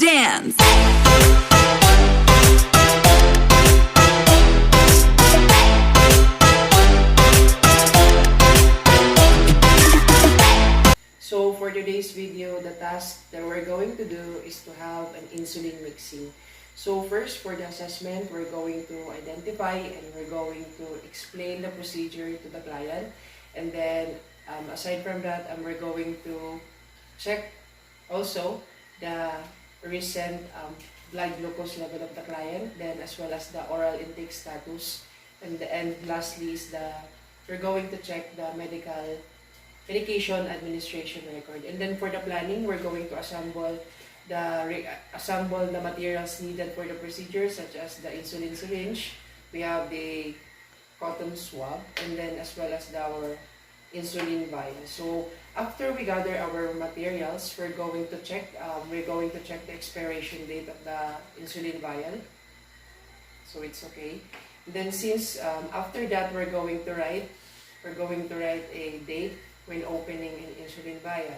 Dance! So for today's video, the task that we're going to do is to have an insulin mixing. So first, for the assessment, we're going to identify and we're going to explain the procedure to the client. And then, aside from that, we're going to check also the recent blood glucose level of the client, then as well as the oral intake status. And lastly is we're going to check the medication administration record. And then for the planning, we're going to assemble the materials needed for the procedure, such as the insulin syringe. We have the cotton swab, and then as well as our insulin vial. So after we gather our materials, we're going to check the expiration date of the insulin vial. So it's okay. And then since after that we're going to write a date when opening an insulin vial.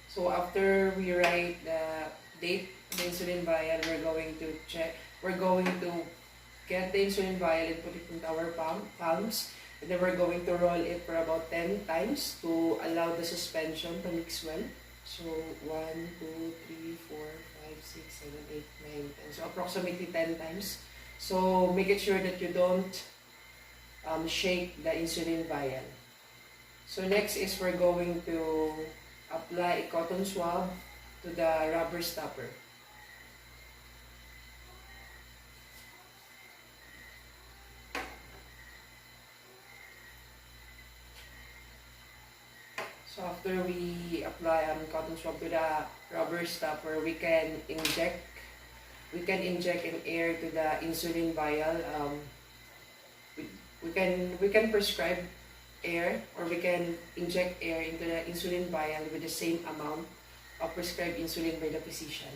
So after we write the date of the insulin vial, we're going to get the insulin vial and put it into our palms. And then we're going to roll it for about 10 times to allow the suspension to mix well. So 1, 2, 3, 4, 5, 6, 7, 8, 9, 10. So approximately 10 times. So make it sure that you don't shake the insulin vial. So next is we're going to apply a cotton swab to the rubber stopper. So after we apply cotton swab to the rubber stopper, we can inject an air to the insulin vial. We can prescribe air, or we can inject air into the insulin vial with the same amount of prescribed insulin by the physician.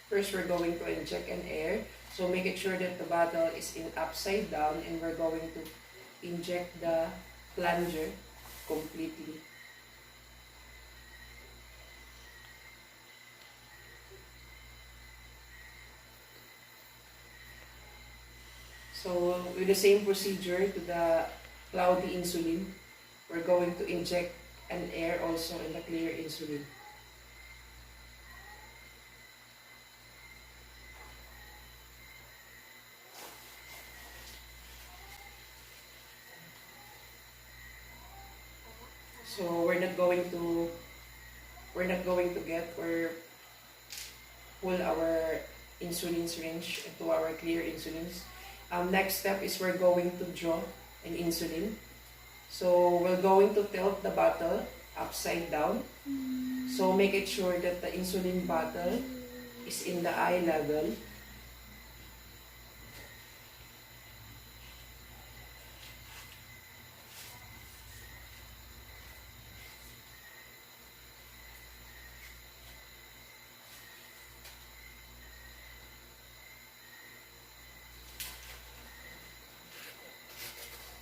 First, we're going to inject an air. So make it sure that the bottle is in upside down, and we're going to inject the plunger completely. So with the same procedure to the cloudy insulin, we're going to inject an air also in the clear insulin. So we're not going to pull our insulin syringe into our clear insulins. Next step is we're going to draw an insulin. So we're going to tilt the bottle upside down. So make it sure that the insulin bottle is in the eye level.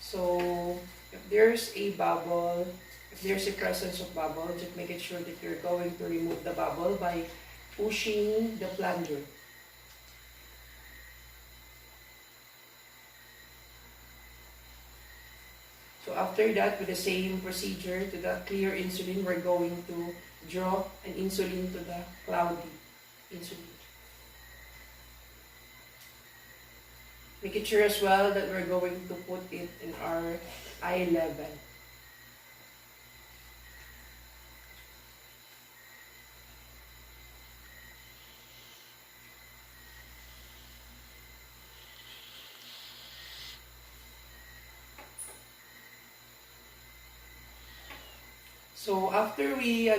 So if there's a presence of bubble, just make it sure that you're going to remove the bubble by pushing the plunger. So after that, with the same procedure to the clear insulin, we're going to draw an insulin to the cloudy insulin. Make it sure as well that we're going to put it in our eye level. So after we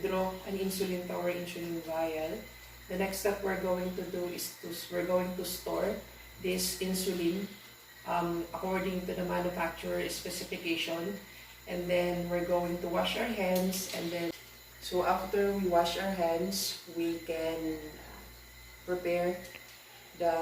draw an insulin to our insulin vial, the next step we're going to do is we're going to store this insulin according to the manufacturer specification, and then we're going to wash our hands, and then so after we wash our hands, we can prepare the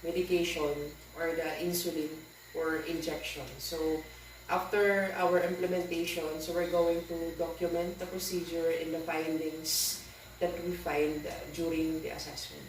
medication or the insulin or injection. So after our implementation, so we're going to document the procedure and the findings that we find during the assessment.